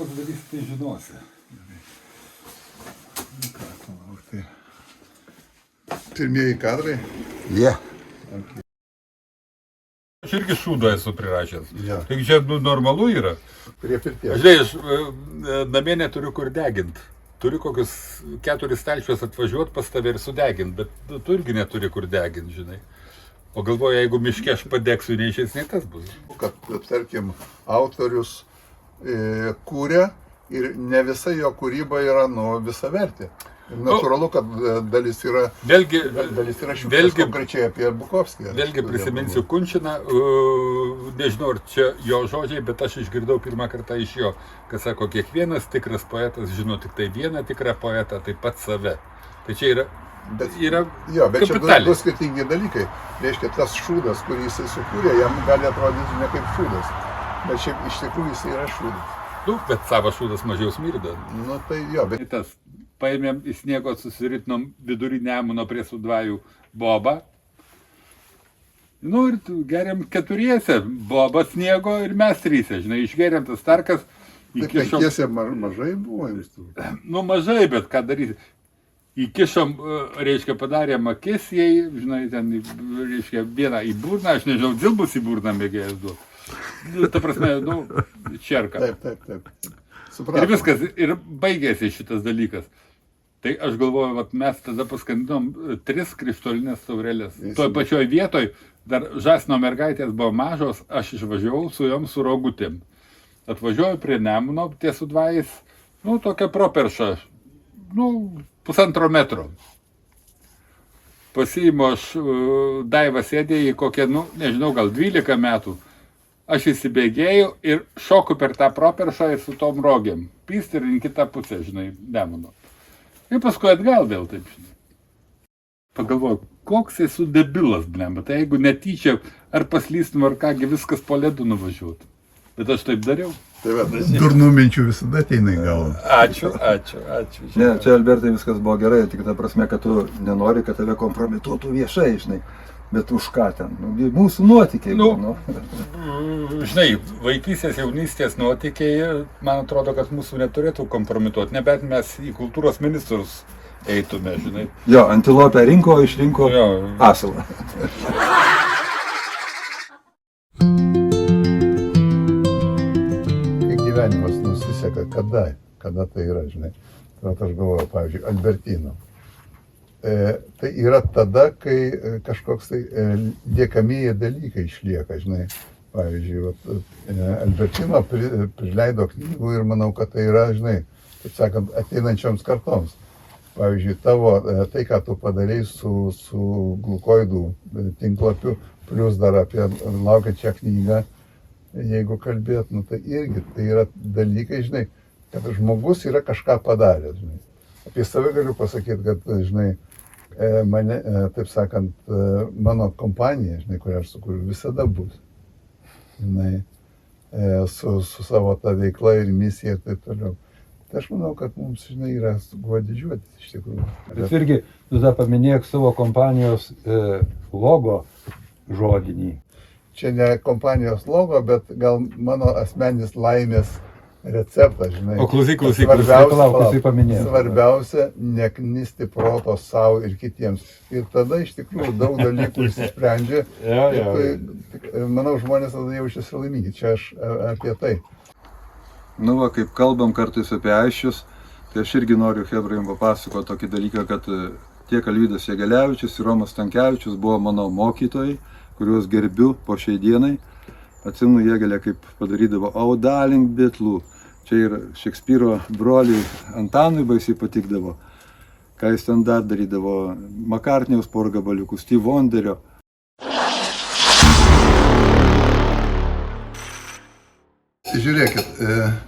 pats darysi, tai žinosi. Tai pirmieji kadrai. Yeah. Okay. Aš irgi šūdą esu prirašęs. Yeah. Taigi čia normalu yra. Prie pirties. Žinai, aš namie neturiu kur deginti. Turiu kokius 4 stalčius atvažiuoti pas tave ir sudeginti, bet tu irgi neturi kur deginti, žinai. O galvoju, jeigu miške aš padegsiu, neišės, nei tas bus. Kad, tarkim, autorius kūrė ir ne visa jo kūryba yra visavertė. Natūralu, kad dalis yra šiukštas konkrečiai apie Bukovskį. Vėlgi prisiminsiu Kunčiną, nežinau, ar čia jo žodžiai, bet aš išgirdau pirmą kartą iš jo, kad sako, kiekvienas tikras poetas žino tik tai vieną tikrą poetą, tai pats save. Tai čia yra bet čia du skirtingi dalykai. Reiškia, tas šūdas, kurį jisai sukūrė, jam gali atrodyti ne kaip šūdas. Bet šiaip iš tikrųjų jisai yra šūdas. Bet savo šūdas mažiau smirda. Tai jo, bet... Tas paėmėm į sniego, susiritinom vidury Nemuno prie Sudvajų bobą. Ir geriam 4, boba sniego ir mes 3, žinai, išgeriam tas tarkas. Tai 5 mažai buvo? Mažai, bet ką darysi. Įkišom, reiškia, padarėm akis jai, žinai, ten, reiškia, vieną į burną, aš nežinau, dilbus į burną mėgėjęs duoti. Ta prasme, čerka. Taip. Supratau. Ir viskas, ir baigėsi šitas dalykas. Tai aš galvoju, mes tada paskandinom 3 krištolinės taurelės. Toj pačioj vietoj, dar Žasno mergaitės buvo mažos, aš išvažiavau su jom su rogutėm. Atvažiuoju prie Nemuno, ties Sudvajais, tokia properša, 1,5 metro. Pasiimu aš, Daiva sėdė į kokią, nežinau, gal 12 metų. Aš įsibėgėjau ir šoku per tą properšą ir su tom rogėm. Pyst ir į kitą pusę, žinai, Nemuno. Ir paskui atgal vėl taip, žinai. Pagalvoju, koks esu debilas, blemba. Tai jeigu netyčia, ar paslystum, ar kągi viskas po ledu nuvažiuotų. Bet aš taip dariau. Durnų minčių visada ateina į galvą. Ačiū. Ne, čia, Albertai, viskas buvo gerai, tik ta prasme, kad tu nenori, kad tave kompromituotų viešai, žinai. Bet už ką ten? Mūsų nuotykiai. Žinai, vaikystės, jaunystės nuotykiai, man atrodo, kad mūsų neturėtų kompromituoti, nebent mes į kultūros ministrus eitume, žinai. Jo, antilopę rinko, išrinko asilą. Kai gyvenimas nusiseka, kada tai yra, žinai. Tai aš galvoju, pavyzdžiui, Albertino. Tai yra tada, kai kažkoks tai liekamieji dalykai išlieka, žinai. Pavyzdžiui, Albertino prileido knygų ir manau, kad tai yra, žinai, taip sakant, ateinančioms kartoms. Pavyzdžiui, tai, ką tu padarei su glukoidų tinklapiu, plus dar apie laukiančią knygą, jeigu kalbėt, tai irgi tai yra dalykai, žinai, kad žmogus yra kažką padaręs, žinai. Apie save galiu pasakyti, kad, žinai, mane, taip sakant, mano kompanija, žinai, kurią aš sukūriu, visada bus. Žinai, su savo ta veikla ir misija ir taip toliau. Tai aš manau, kad mums, žinai, yra kuo didžiuotis iš tikrųjų. Bet irgi, tu dar paminėk savo kompanijos logo žodinį. Čia ne kompanijos logo, bet gal mano asmenis laimės receptas, žinai. O klausyk, svarbiausia, neknisti proto savo ir kitiems. Ir tada iš tikrųjų daug dalykų išsisprendžia. Manau, žmonės tada jaučiasi laimingi. Čia aš apie tai. Kaip kalbam kartais apie aiščius, tai aš irgi noriu chebrai jums papasakoti tokį dalyką, kad tiek Alvydas Jegelevičius ir Romas Stankevičius buvo mano mokytojai, kuriuos gerbiu po šiai dienai. Atsimenu Jėgelę, kaip padarydavo Audalink bitlų. Čia ir Šekspyro broliui Antanui baisiai patikdavo. Ką jis ten dar darydavo, Makartniaus porą gabaliukų, Steve Wonderio. Žiūrėkit,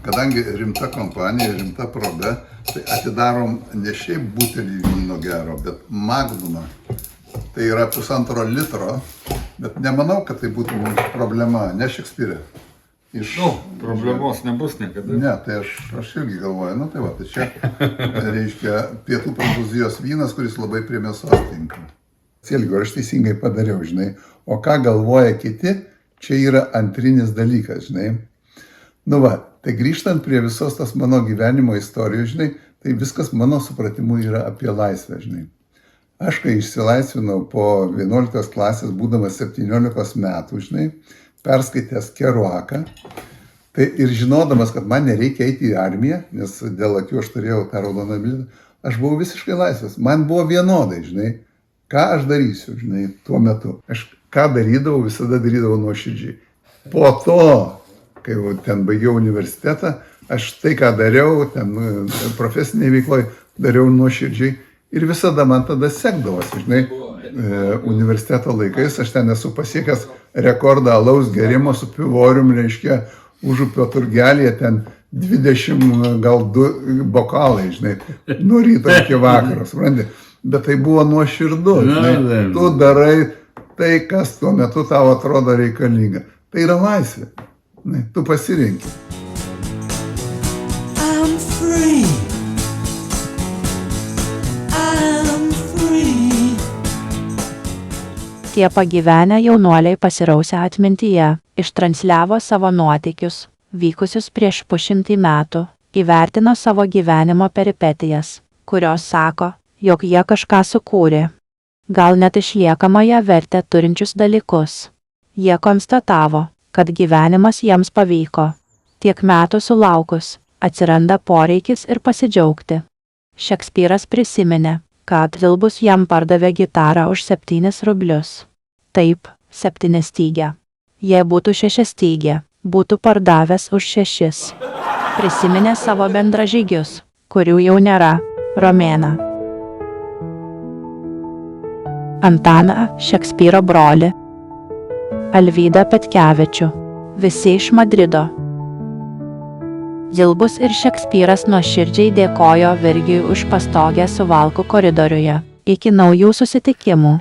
kadangi rimta kompanija, rimta proga, tai atidarom ne šiaip butelį vyno gero, bet Magnumą. Tai yra 1,5 litro, bet nemanau, kad tai būtų mums problema, ne Šekspyrė. Problemos nebus niekada. Ne, tai aš irgi galvoju, tai čia reiškia pietų Prancūzijos vynas, kuris labai prie mėsos tinka. Selgiu, aš teisingai padariau, žinai, o ką galvoja kiti, čia yra antrinis dalykas, žinai. Nu va, tai grįžtant prie visos tas mano gyvenimo istorijos, žinai, tai viskas mano supratimu yra apie laisvę, žinai. Aš kai išsilaisvinau po 11 klasės, būdamas 17 metų, žinai, perskaitęs Keruaką, tai ir žinodamas, kad man nereikia eiti į armiją, nes dėl akių aš turėjau tą raudoną bilietą, aš buvau visiškai laisvas. Man buvo vienodai, žinai, ką aš darysiu, žinai, tuo metu. Aš ką darydavau, visada darydavau nuoširdžiai. Po to, kai jau ten baigiau universitetą, aš tai, ką dariau, ten profesinėje veikloje, dariau nuoširdžiai ir visada man tada sekdavosi, žinai, universiteto laikais aš ten esu pasiekęs rekordą alaus gerimo su pivorium, reiškia, Užupio turgelėje ten 20 gal 2 bokalai, žinai, nuo ryto iki vakaro, supranti. Bet tai buvo nuoširdu, žinai, tu darai tai, kas tuo metu tau atrodo reikalinga. Tai yra laisvė, žinai, tu pasirinki. I'm free. I'm free. Tie pagyvenę jaunuoliai pasirausę atmintyje ištransliavo savo nuotykius, vykusius prieš 100 metų, įvertino savo gyvenimo peripetijas, kurios sako, jog jie kažką sukūrė. Gal net išliekamąją vertę turinčius dalykus. Jie konstatavo, kad gyvenimas jiems pavyko. Tiek metų sulaukus, atsiranda poreikis ir pasidžiaugti. Šekspyras prisiminė, kad Vilbus jam pardavė gitarą už 7 rublius. Taip, 7 stygę. Jei būtų 6 stygė, būtų pardavęs už 6. Prisiminė savo bendražygius, kurių jau nėra, Romėną. Antaną Šekspyro brolį. Alvydą Petkevičių. Visi iš Madrido. Vilbus ir Šekspyras nuoširdžiai dėkojo Virgijui už pastogę Suvalkų koridoriuje. Iki naujų susitikimų.